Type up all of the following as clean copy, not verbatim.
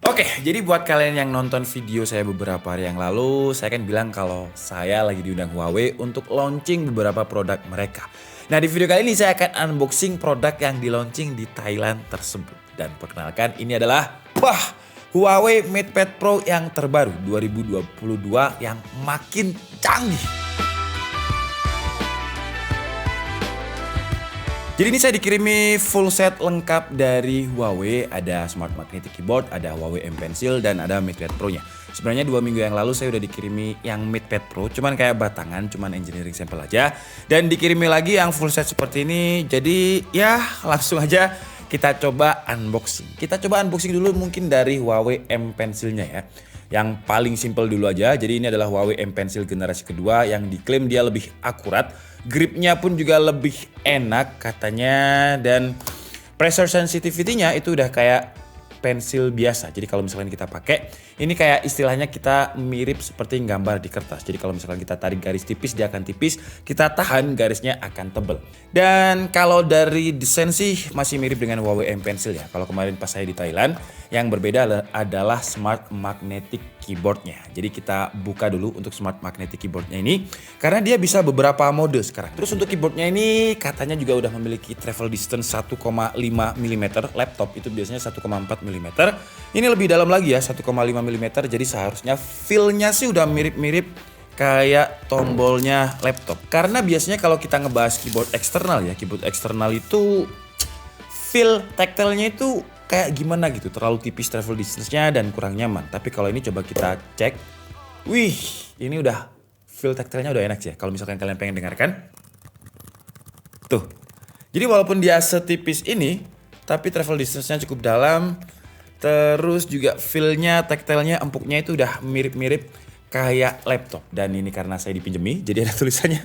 Oke, jadi buat kalian yang nonton video saya beberapa hari yang lalu, saya kan bilang kalau saya lagi diundang Huawei untuk launching beberapa produk mereka. Nah, di video kali ini saya akan unboxing produk yang di launching di Thailand tersebut. Dan perkenalkan, ini adalah Huawei MatePad Pro yang terbaru 2022 yang makin canggih. Jadi ini saya dikirimi full set lengkap dari Huawei, ada Smart Magnetic Keyboard, ada Huawei M Pencil, dan ada MatePad Pro-nya. Sebenarnya 2 minggu yang lalu saya udah dikirimi yang MatePad Pro, cuman kayak batangan, cuman engineering sampel aja. Dan dikirimi lagi yang full set seperti ini, jadi ya langsung aja kita coba unboxing. Kita coba unboxing dulu mungkin dari Huawei M Pencil-nya ya. Yang paling simple dulu aja, jadi ini adalah Huawei M Pencil generasi kedua yang diklaim dia lebih akurat. Gripnya pun juga lebih enak katanya, dan pressure sensitivity-nya itu udah kayak pensil biasa. Jadi kalau misalkan kita pakai, ini kayak istilahnya kita mirip seperti gambar di kertas. Jadi kalau misalkan kita tarik garis tipis, dia akan tipis. Kita tahan, garisnya akan tebel. Dan kalau dari desain sih masih mirip dengan Huawei M Pencil ya. Kalau kemarin pas saya di Thailand, yang berbeda adalah Smart Magnetic Keyboard-nya. Jadi kita buka dulu untuk Smart Magnetic Keyboard-nya ini, karena dia bisa beberapa mode sekarang. Terus untuk keyboard-nya ini katanya juga udah memiliki travel distance 1,5 mm. Laptop itu biasanya 1,4 mm. Ini lebih dalam lagi ya, 1,5 mm. Jadi seharusnya feel-nya sih udah mirip-mirip kayak tombolnya laptop. Karena biasanya kalau kita ngebahas keyboard eksternal ya, keyboard eksternal itu feel tactile-nya itu kayak gimana gitu, terlalu tipis travel distance-nya dan kurang nyaman. Tapi kalau ini coba kita cek. Wih, ini udah feel tactile-nya udah enak sih ya. Kalau misalkan kalian pengen dengarkan. Tuh. Jadi walaupun dia setipis ini, tapi travel distance-nya cukup dalam. Terus juga feel-nya, tactile-nya, empuknya itu udah mirip-mirip kayak laptop. Dan ini karena saya dipinjemi, jadi ada tulisannya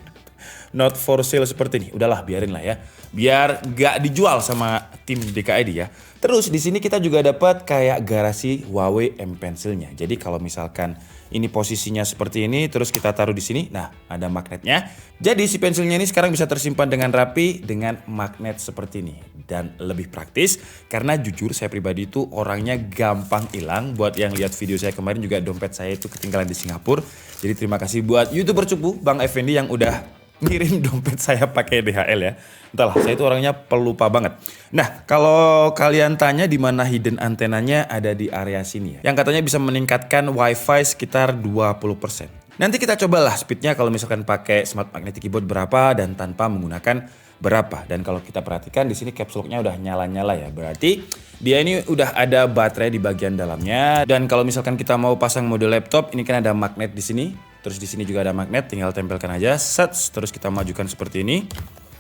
not for sale seperti ini. Udahlah, biarin lah ya. Biar gak dijual sama tim DKID ya. Terus di sini kita juga dapat kayak garasi Huawei M Pencil-nya. Jadi kalau misalkan ini posisinya seperti ini, terus kita taruh di sini, nah ada magnetnya. Jadi si pensilnya ini sekarang bisa tersimpan dengan rapi dengan magnet seperti ini. Dan lebih praktis, karena jujur saya pribadi itu orangnya gampang hilang. Buat yang lihat video saya kemarin juga dompet saya itu ketinggalan di Singapura. Jadi terima kasih buat YouTuber cupu Bang Effendi yang udah ngirim dompet saya pakai DHL ya. Entahlah, saya itu orangnya pelupa banget. Nah, kalau kalian tanya di mana hidden antenanya, ada di area sini ya. Yang katanya bisa meningkatkan WiFi sekitar 20%. Nanti kita cobalah speednya kalau misalkan pakai Smart Magnetic Keyboard berapa dan tanpa menggunakan berapa. Dan kalau kita perhatikan di sini caps lock-nya udah nyala-nyala ya. Berarti dia ini udah ada baterai di bagian dalamnya. Dan kalau misalkan kita mau pasang mode laptop, ini kan ada magnet di sini. Terus di sini juga ada magnet, tinggal tempelkan aja, set, terus kita majukan seperti ini.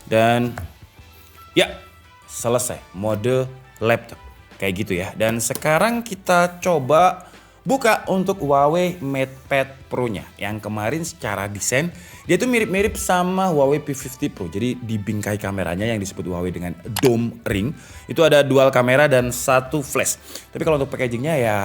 Dan ya, selesai mode laptop. Kayak gitu ya. Dan sekarang kita coba buka untuk Huawei MatePad Pro-nya. Yang kemarin secara desain dia tuh mirip-mirip sama Huawei P50 Pro. Jadi di bingkai kameranya yang disebut Huawei dengan dome ring, itu ada dual kamera dan satu flash. Tapi kalau untuk packagingnya ya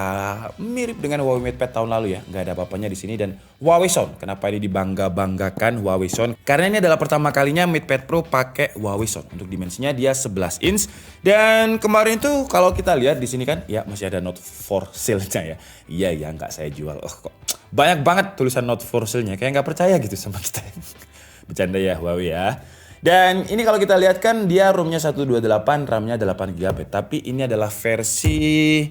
mirip dengan Huawei MatePad tahun lalu ya. Nggak ada apa-apanya di sini. Dan Huawei Sound. Kenapa ini dibangga-banggakan Huawei Sound? Karena ini adalah pertama kalinya MatePad Pro pakai Huawei Sound. Untuk dimensinya dia 11 inch. Dan kemarin tuh kalau kita lihat di sini kan, ya masih ada not for sale-nya ya. Iya, nggak saya jual. Oh kok banyak banget tulisan not for sale-nya. Kayak nggak percaya gitu sama kita. Bercanda ya Huawei ya. Dan ini kalau kita lihat kan dia ROM-nya 128, RAM-nya 8GB. Tapi ini adalah versi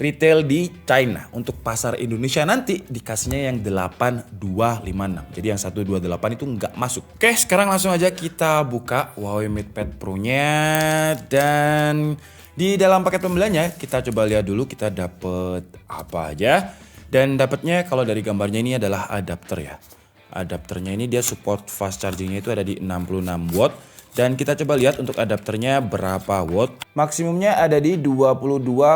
retail di China. Untuk pasar Indonesia nanti dikasihnya yang 8256. Jadi yang 128 itu nggak masuk. Oke, sekarang langsung aja kita buka Huawei MatePad Pro-nya. Dan di dalam paket pembeliannya kita coba lihat dulu kita dapet apa aja. Dan dapatnya kalau dari gambarnya ini adalah adapter ya. Adapternya ini dia support fast chargingnya itu ada di 66 watt. Dan kita coba lihat untuk adapternya berapa watt. Maksimumnya ada di 22,5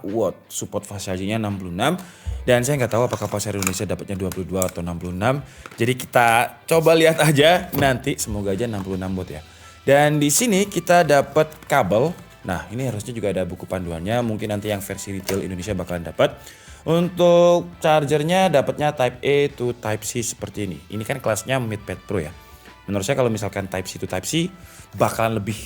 watt. Support fast chargingnya 66. Dan saya nggak tahu apakah pasar Indonesia dapatnya 22 atau 66. Jadi kita coba lihat aja nanti, semoga aja 66 watt ya. Dan di sini kita dapat kabel. Nah, ini harusnya juga ada buku panduannya. Mungkin nanti yang versi retail Indonesia bakalan dapat. Untuk chargernya dapatnya Type A to Type C seperti ini. Ini kan kelasnya MatePad Pro ya. Menurut saya kalau misalkan Type C to Type C bakalan lebih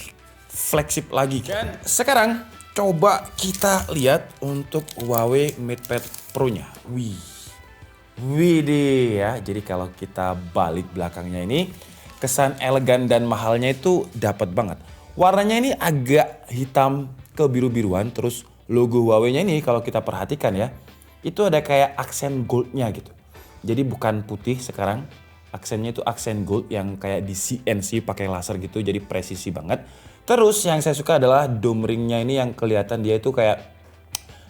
fleksibel lagi. Dan sekarang coba kita lihat untuk Huawei MatePad Pro-nya. Wih deh ya. Jadi kalau kita balik belakangnya ini, kesan elegan dan mahalnya itu dapat banget. Warnanya ini agak hitam kebiru-biruan, terus logo Huawei-nya ini kalau kita perhatikan ya, itu ada kayak aksen goldnya gitu. Jadi bukan putih sekarang, aksennya itu aksen gold yang kayak di CNC pakai laser gitu, jadi presisi banget. Terus yang saya suka adalah dome ringnya ini yang kelihatan dia itu kayak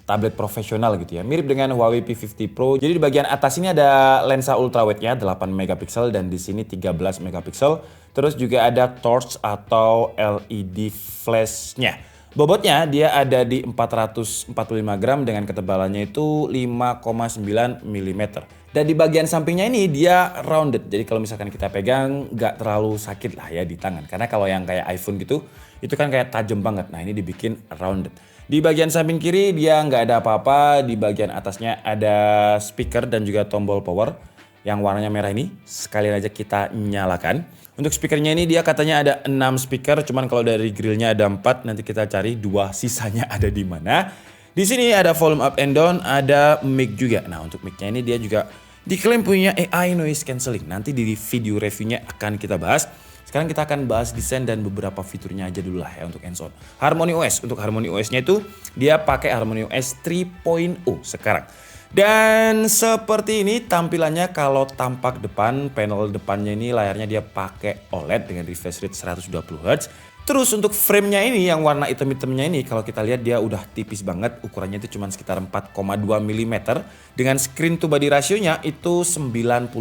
tablet profesional gitu ya. Mirip dengan Huawei P50 Pro. Jadi di bagian atas ini ada lensa ultrawide-nya 8 megapiksel dan di sini 13 megapiksel. Terus juga ada torch atau LED flash-nya. Bobotnya dia ada di 445 gram dengan ketebalannya itu 5,9 mm. Dan di bagian sampingnya ini dia rounded. Jadi kalau misalkan kita pegang nggak terlalu sakit lah ya di tangan. Karena kalau yang kayak iPhone gitu, itu kan kayak tajam banget. Nah ini dibikin rounded. Di bagian samping kiri dia nggak ada apa-apa. Di bagian atasnya ada speaker dan juga tombol power yang warnanya merah ini. Sekalian aja kita nyalakan. Untuk speakernya ini dia katanya ada 6 speaker. Cuman kalau dari grillnya ada 4. Nanti kita cari 2 sisanya ada di mana. Di sini ada volume up and down, ada mic juga. Nah untuk micnya ini dia juga diklaim punya AI noise cancelling. Nanti di video reviewnya akan kita bahas. Sekarang kita akan bahas desain dan beberapa fiturnya aja dulu lah ya untuk hands-on. Harmony OS, untuk Harmony OS-nya itu dia pakai Harmony OS 3.0 sekarang. Dan seperti ini tampilannya kalau tampak depan, panel depannya ini layarnya dia pakai OLED dengan refresh rate 120 Hz. Terus untuk frame-nya ini yang warna hitam-hitamnya ini kalau kita lihat dia udah tipis banget, ukurannya itu cuma sekitar 4,2 mm dengan screen to body rasionya itu 92%.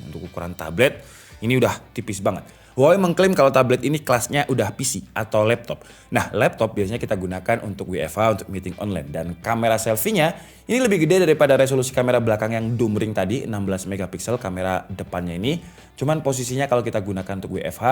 Untuk ukuran tablet ini udah tipis banget. Huawei mengklaim kalau tablet ini kelasnya udah PC atau laptop. Nah, laptop biasanya kita gunakan untuk WFH, untuk meeting online. Dan kamera selfie-nya ini lebih gede daripada resolusi kamera belakang yang dome ring tadi, 16 megapiksel kamera depannya ini. Cuman posisinya kalau kita gunakan untuk WFH,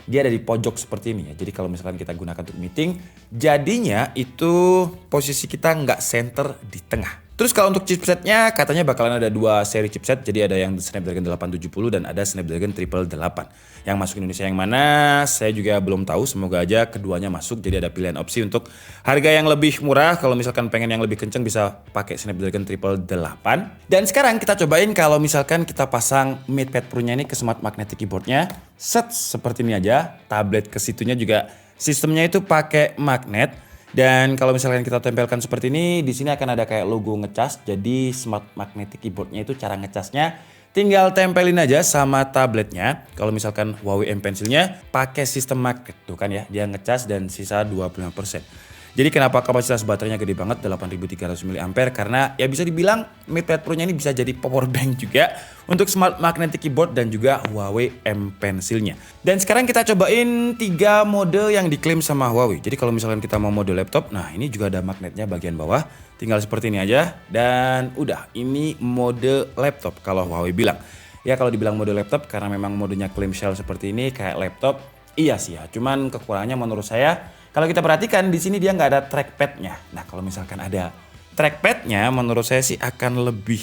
dia ada di pojok seperti ini ya. Jadi kalau misalkan kita gunakan untuk meeting, jadinya itu posisi kita nggak center di tengah. Terus kalau untuk chipsetnya katanya bakalan ada 2 seri chipset. Jadi ada yang Snapdragon 870 dan ada Snapdragon 888. Yang masuk Indonesia yang mana saya juga belum tahu. Semoga aja keduanya masuk. Jadi ada pilihan opsi untuk harga yang lebih murah. Kalau misalkan pengen yang lebih kenceng bisa pakai Snapdragon 888. Dan sekarang kita cobain kalau misalkan kita pasang MatePad Pro-nya ini ke Smart Magnetic Keyboard-nya. Set seperti ini aja. Tablet ke situnya juga sistemnya itu pakai magnet. Dan kalau misalkan kita tempelkan seperti ini, di sini akan ada kayak logo ngecas. Jadi Smart Magnetic Keyboard-nya itu cara ngecasnya tinggal tempelin aja sama tabletnya. Kalau misalkan Huawei M Pencil-nya pakai sistem magnet tuh kan ya, dia ngecas dan sisa 25%. Jadi kenapa kapasitas baterainya gede banget 8300 mAh? Karena ya bisa dibilang MatePad Pro-nya ini bisa jadi power bank juga untuk Smart Magnetic Keyboard dan juga Huawei M Pencil-nya. Dan sekarang kita cobain 3 mode yang diklaim sama Huawei. Jadi kalau misalkan kita mau mode laptop, nah ini juga ada magnetnya bagian bawah. Tinggal seperti ini aja dan udah, ini mode laptop kalau Huawei bilang. Ya kalau dibilang mode laptop karena memang modenya clamshell seperti ini kayak laptop, iya sih ya. Cuman kekurangannya menurut saya kalau kita perhatikan di sini dia nggak ada trackpad-nya. Nah kalau misalkan ada trackpad-nya menurut saya sih akan lebih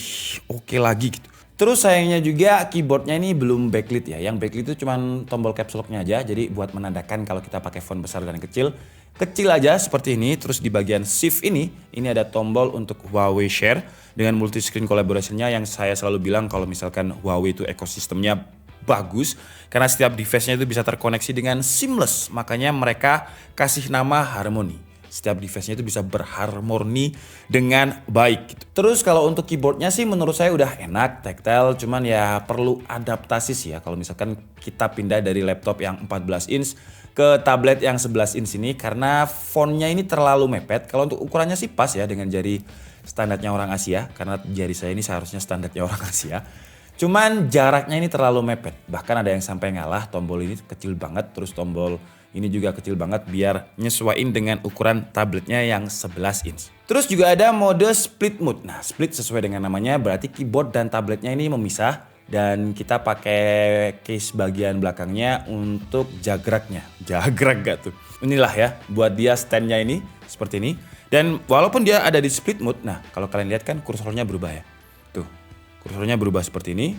oke lagi gitu. Terus sayangnya juga keyboardnya ini belum backlit ya. Yang backlit itu cuma tombol caps lock-nya aja. Jadi buat menandakan kalau kita pakai font besar dan kecil. Kecil aja seperti ini. Terus di bagian shift ini ada tombol untuk Huawei Share dengan multi screen collaboration-nya yang saya selalu bilang kalau misalkan Huawei itu ekosistemnya bagus karena setiap device-nya itu bisa terkoneksi dengan seamless. Makanya mereka kasih nama Harmony. Setiap device-nya itu bisa berharmoni dengan baik gitu. Terus kalau untuk keyboardnya sih menurut saya udah enak, tactile, cuman ya perlu adaptasi sih ya kalau misalkan kita pindah dari laptop yang 14 inch ke tablet yang 11 inch ini karena fontnya ini terlalu mepet. Kalau untuk ukurannya sih pas ya dengan jari standarnya orang Asia karena jari saya ini seharusnya standarnya orang Asia. Cuman jaraknya ini terlalu mepet. Bahkan ada yang sampai ngalah, tombol ini kecil banget. Terus tombol ini juga kecil banget biar nyesuaiin dengan ukuran tabletnya yang 11 inch. Terus juga ada mode split mode. Nah split sesuai dengan namanya berarti keyboard dan tabletnya ini memisah. Dan kita pakai case bagian belakangnya untuk jagraknya. Jagrak gak tuh? Inilah ya buat dia standnya ini seperti ini. Dan walaupun dia ada di split mode. Nah kalau kalian lihat kan kursornya berubah ya. Tuh. Kursornya berubah seperti ini.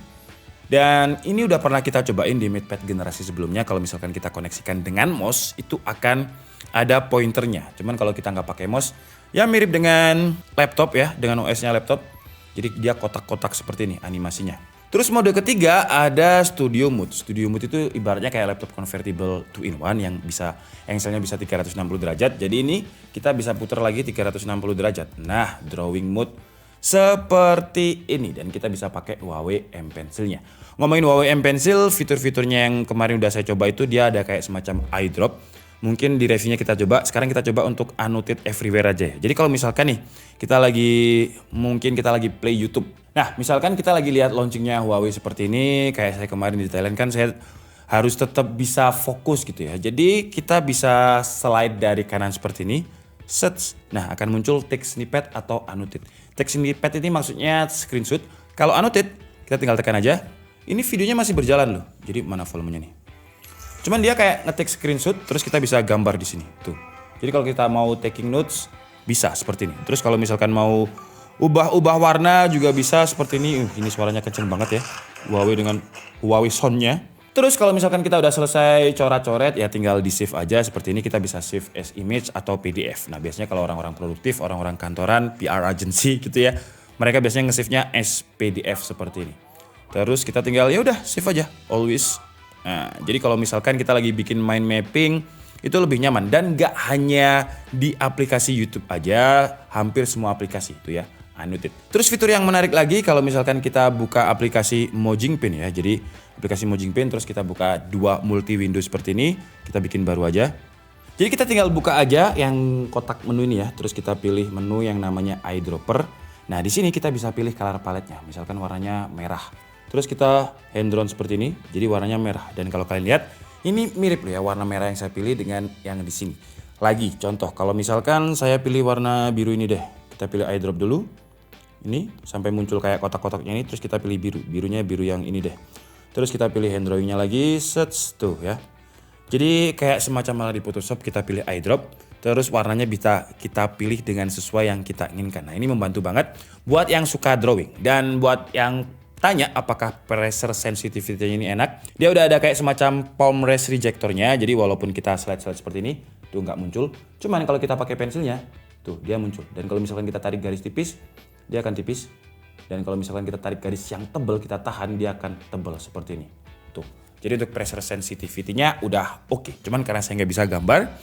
Dan ini udah pernah kita cobain di MatePad generasi sebelumnya. Kalau misalkan kita koneksikan dengan mouse itu akan ada pointernya. Cuman kalau kita nggak pakai mouse ya mirip dengan laptop ya, dengan OS-nya laptop. Jadi dia kotak-kotak seperti ini animasinya. Terus mode ketiga ada Studio Mode. Studio Mode itu ibaratnya kayak laptop convertible 2-in-1 yang bisa angle-nya bisa 360 derajat. Jadi ini kita bisa putar lagi 360 derajat. Nah, drawing mode seperti ini dan kita bisa pakai Huawei M Pencil-nya. Ngomongin Huawei M Pencil, fitur-fiturnya yang kemarin udah saya coba itu dia ada kayak semacam eye drop. Mungkin di reviewnya kita coba. Sekarang kita coba untuk annotate everywhere aja ya. Jadi kalau misalkan nih kita lagi play YouTube. Nah, misalkan kita lagi lihat launchingnya Huawei seperti ini, kayak saya kemarin di Thailand kan saya harus tetap bisa fokus gitu ya. Jadi kita bisa slide dari kanan seperti ini, search. Nah, akan muncul text snippet atau annotate. Text snippet ini maksudnya screenshot. Kalau annotate, kita tinggal tekan aja. Ini videonya masih berjalan loh. Jadi mana volumenya nih? Cuman dia kayak ngetik screenshot, terus kita bisa gambar di sini. Tuh. Jadi kalau kita mau taking notes, bisa seperti ini. Terus kalau misalkan mau ubah warna juga bisa seperti ini. Ini suaranya kenceng banget ya. Huawei dengan Huawei Sound-nya. Terus kalau misalkan kita udah selesai coret-coret ya tinggal di save aja seperti ini. Kita bisa save as image atau PDF. Nah biasanya kalau orang-orang produktif, orang-orang kantoran, PR agency gitu ya. Mereka biasanya nge-save-nya as PDF seperti ini. Terus kita tinggal ya udah save aja always. Nah, jadi kalau misalkan kita lagi bikin mind mapping itu lebih nyaman dan gak hanya di aplikasi YouTube aja, hampir semua aplikasi itu ya. Annotate. Terus fitur yang menarik lagi kalau misalkan kita buka aplikasi Mojing Pin ya. Jadi aplikasi Mojing Pin terus kita buka dua multi window seperti ini, kita bikin baru aja. Jadi kita tinggal buka aja yang kotak menu ini ya. Terus kita pilih menu yang namanya eyedropper. Nah, di sini kita bisa pilih color palette-nya. Misalkan warnanya merah. Terus kita hand drawn seperti ini. Jadi warnanya merah dan kalau kalian lihat ini mirip loh ya warna merah yang saya pilih dengan yang di sini. Lagi contoh kalau misalkan saya pilih warna biru ini deh. Kita pilih eyedrop dulu. Ini sampai muncul kayak kotak-kotaknya ini terus kita pilih biru. Birunya biru yang ini deh. Terus kita pilih hand drawing-nya lagi. Search tuh ya. Jadi kayak semacam malah di Photoshop kita pilih eyedrop. Terus warnanya bisa kita pilih dengan sesuai yang kita inginkan. Nah ini membantu banget buat yang suka drawing. Dan buat yang tanya apakah pressure sensitivity-nya ini enak. Dia udah ada kayak semacam palm rest rejectornya. Jadi walaupun kita slide-slide seperti ini, tuh nggak muncul. Cuman kalau kita pakai pensilnya, tuh dia muncul. Dan kalau misalkan kita tarik garis tipis, dia akan tipis. Dan kalau misalkan kita tarik garis yang tebal, kita tahan, dia akan tebal seperti ini. Tuh. Jadi untuk pressure sensitivity-nya udah oke. Cuman karena saya nggak bisa gambar,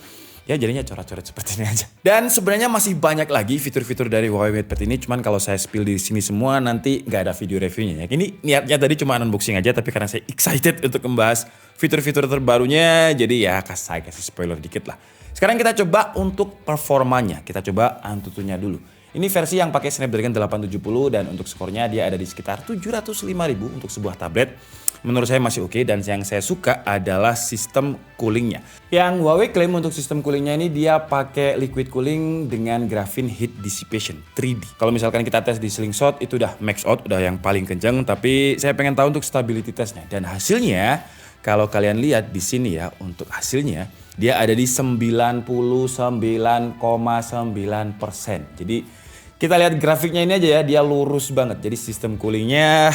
ya jadinya coret-coret seperti ini aja. Dan sebenarnya masih banyak lagi fitur-fitur dari Huawei MatePad ini. Cuman kalau saya spill di sini semua nanti nggak ada video reviewnya ya. Ini niatnya tadi cuma unboxing aja, tapi karena saya excited untuk membahas fitur-fitur terbarunya, jadi ya saya kasih spoiler dikit lah. Sekarang kita coba untuk performanya. Kita coba Antutunya dulu. Ini versi yang pakai Snapdragon 870 dan untuk skornya dia ada di sekitar 705.000 untuk sebuah tablet. Menurut saya masih oke dan yang saya suka adalah sistem coolingnya. Yang Huawei klaim untuk sistem coolingnya ini dia pakai liquid cooling dengan graphene heat dissipation 3D. Kalau misalkan kita tes di Slingshot itu udah max out, udah yang paling kenceng. Tapi saya pengen tahu untuk stability testnya dan hasilnya kalau kalian lihat di sini ya untuk hasilnya dia ada di 99,9%. Jadi kita lihat grafiknya ini aja ya, dia lurus banget. Jadi sistem coolingnya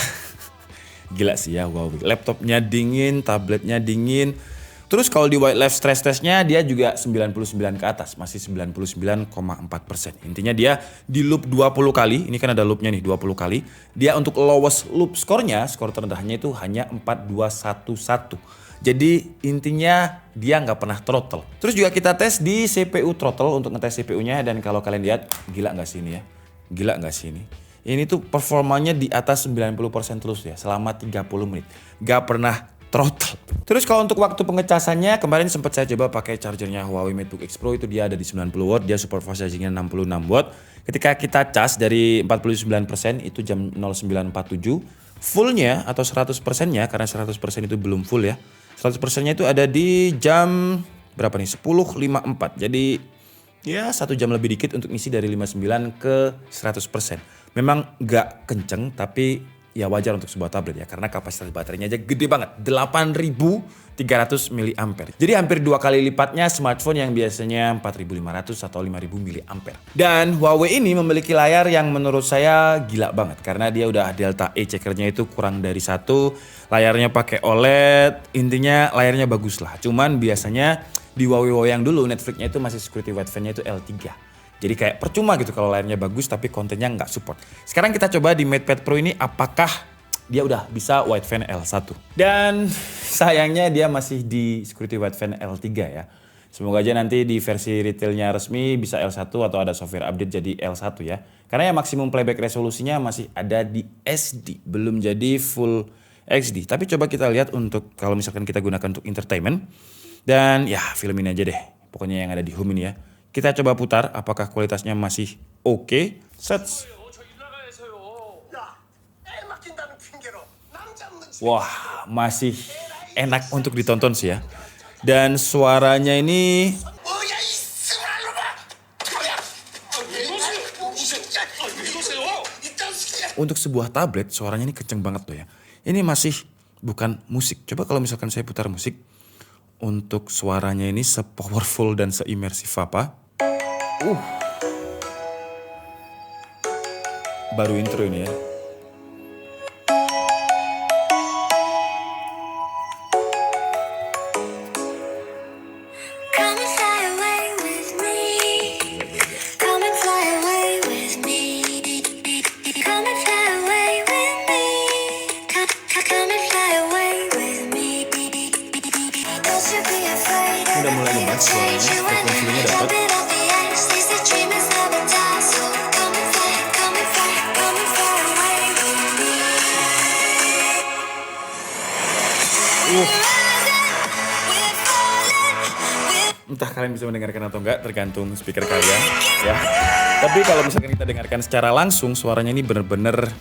gila sih ya Huawei. Laptopnya dingin, tabletnya dingin. Terus kalau di white light stress testnya dia juga 99 ke atas, masih 99,4%. Intinya dia di loop 20 kali, ini kan ada loopnya nih 20 kali. Dia untuk lowest loop skornya, skor terendahnya itu hanya 4211. Jadi intinya dia nggak pernah throttle. Terus juga kita tes di CPU throttle untuk ngetes CPU-nya dan kalau kalian lihat gila nggak sih ini ya? Gila nggak sih ini? Ini tuh performanya di atas 90% terus ya selama 30 menit. Gak pernah throttle. Terus kalau untuk waktu pengecasannya kemarin sempat saya coba pakai chargernya Huawei MateBook X Pro itu dia ada di 90 watt, dia super fast chargingnya 66 watt. Ketika kita cas dari 49% itu jam 09.47. Fullnya atau 100%-nya karena 100% itu belum full ya. 100%-nya itu ada di jam berapa nih? 10.54. Jadi ya 1 jam lebih dikit untuk ngisi dari 59 ke 100%. Memang gak kenceng tapi ya wajar untuk sebuah tablet ya, karena kapasitas baterainya aja gede banget, 8.300 mAh. Jadi hampir 2 kali lipatnya smartphone yang biasanya 4.500 atau 5.000 mAh. Dan Huawei ini memiliki layar yang menurut saya gila banget, karena dia udah Delta E checkernya itu kurang dari 1, layarnya pakai OLED, intinya layarnya bagus lah. Cuman biasanya di Huawei yang dulu Netflix-nya itu masih security wideband-nya itu L3. Jadi kayak percuma gitu kalau layarnya bagus tapi kontennya nggak support. Sekarang kita coba di MatePad Pro ini apakah dia udah bisa wideband L1. Dan sayangnya dia masih di security wideband L3 ya. Semoga aja nanti di versi retailnya resmi bisa L1 atau ada software update jadi L1 ya. Karena ya maksimum playback resolusinya masih ada di SD, belum jadi full XD. Tapi coba kita lihat untuk kalau misalkan kita gunakan untuk entertainment. Dan ya film ini aja deh, pokoknya yang ada di home ini ya. Kita coba putar apakah kualitasnya masih oke. Sets. Wah, masih enak untuk ditonton sih ya. Dan suaranya ini untuk sebuah tablet suaranya ini kenceng banget loh ya. Ini masih bukan musik. Coba kalau misalkan saya putar musik. Untuk suaranya ini se-powerful dan se-imersif apa. Baru intro ini ya. Udah mulai ngemas suaranya, frekuensinya dapat. Entah kalian bisa mendengarkan atau enggak, tergantung speaker kalian ya. Tapi kalau misalkan kita dengarkan secara langsung, suaranya ini bener-bener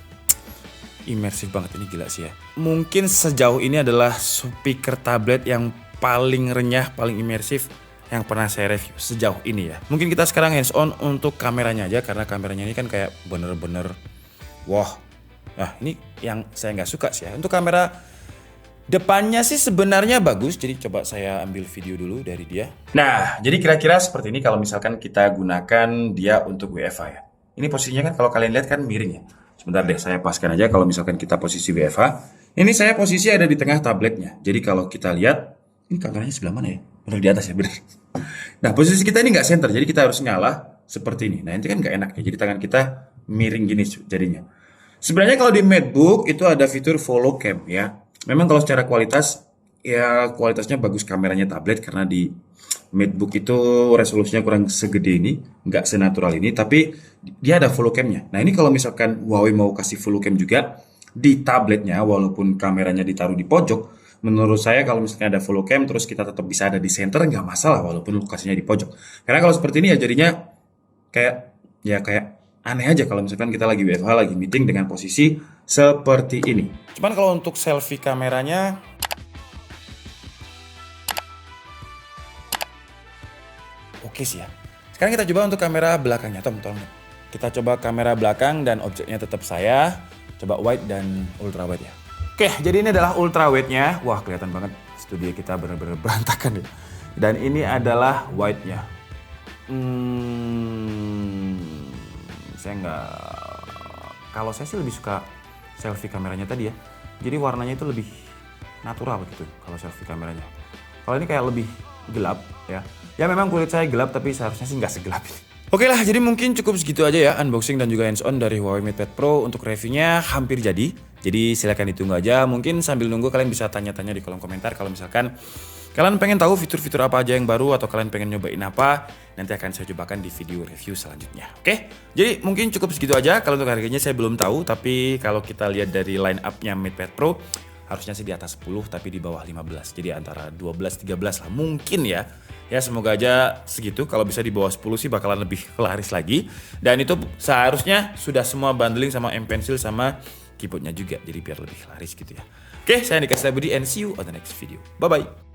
imersif banget, ini gila sih ya. Mungkin sejauh ini adalah speaker tablet yang paling renyah, paling imersif yang pernah saya review sejauh ini ya. Mungkin kita sekarang hands on untuk kameranya aja, karena kameranya ini kan kayak bener-bener wah. Nah ini yang saya nggak suka sih ya. Untuk kamera depannya sih sebenarnya bagus, jadi coba saya ambil video dulu dari dia. Nah, jadi kira-kira seperti ini kalau misalkan kita gunakan dia untuk WFH ya. Ini posisinya kan kalau kalian lihat kan miring ya. Sebentar deh, saya paskan aja kalau misalkan kita posisi WFH. Ini saya posisi ada di tengah tabletnya. Jadi kalau kita lihat, ini kameranya sebelah mana ya? Benar di atas ya, benar. Nah, posisi kita ini nggak center, jadi kita harus ngalah seperti ini. Nah, ini kan nggak enak ya, jadi tangan kita miring gini jadinya. Sebenarnya kalau di MateBook itu ada fitur follow cam ya. Memang kalau secara kualitas, ya kualitasnya bagus kameranya tablet karena di MateBook itu resolusinya kurang segede ini, nggak senatural ini, tapi dia ada follow cam-nya. Nah ini kalau misalkan Huawei mau kasih follow cam juga di tabletnya, walaupun kameranya ditaruh di pojok, menurut saya kalau misalnya ada follow cam terus kita tetap bisa ada di center, nggak masalah walaupun lokasinya di pojok. Karena kalau seperti ini ya jadinya kayak aneh aja kalau misalkan kita lagi WFH, lagi meeting dengan posisi seperti ini. Cuman kalau untuk selfie kameranya oke sih ya. Sekarang kita coba untuk kamera belakangnya, tolong. Kita coba kamera belakang dan objeknya tetap saya. Coba wide dan ultra wide ya. Oke, jadi ini adalah ultra wide-nya. Wah, kelihatan banget studio kita benar-benar berantakan ya. Dan ini adalah wide-nya. Kalau saya sih lebih suka selfie kameranya tadi ya. Jadi warnanya itu lebih natural gitu kalau selfie kameranya. Kalau ini kayak lebih gelap ya. Ya memang kulit saya gelap tapi seharusnya sih nggak segelap ini. Oke lah, jadi mungkin cukup segitu aja ya unboxing dan juga hands on dari Huawei MatePad Pro. Untuk reviewnya hampir jadi. Jadi silakan ditunggu aja. Mungkin sambil nunggu kalian bisa tanya-tanya di kolom komentar kalau misalkan kalian pengen tahu fitur-fitur apa aja yang baru atau kalian pengen nyobain apa, nanti akan saya cobakan di video review selanjutnya. Oke? Jadi mungkin cukup segitu aja. Kalau untuk harganya saya belum tahu, tapi kalau kita lihat dari line up-nya MatePad Pro harusnya sih di atas 10 tapi di bawah 15. Jadi antara 12-13 lah mungkin ya. Ya semoga aja segitu. Kalau bisa di bawah 10 sih bakalan lebih laris lagi. Dan itu seharusnya sudah semua bundling sama M Pencil sama keyboardnya juga. Jadi biar lebih laris gitu ya. Oke, saya Andika Setabudi and see you on the next video. Bye-bye.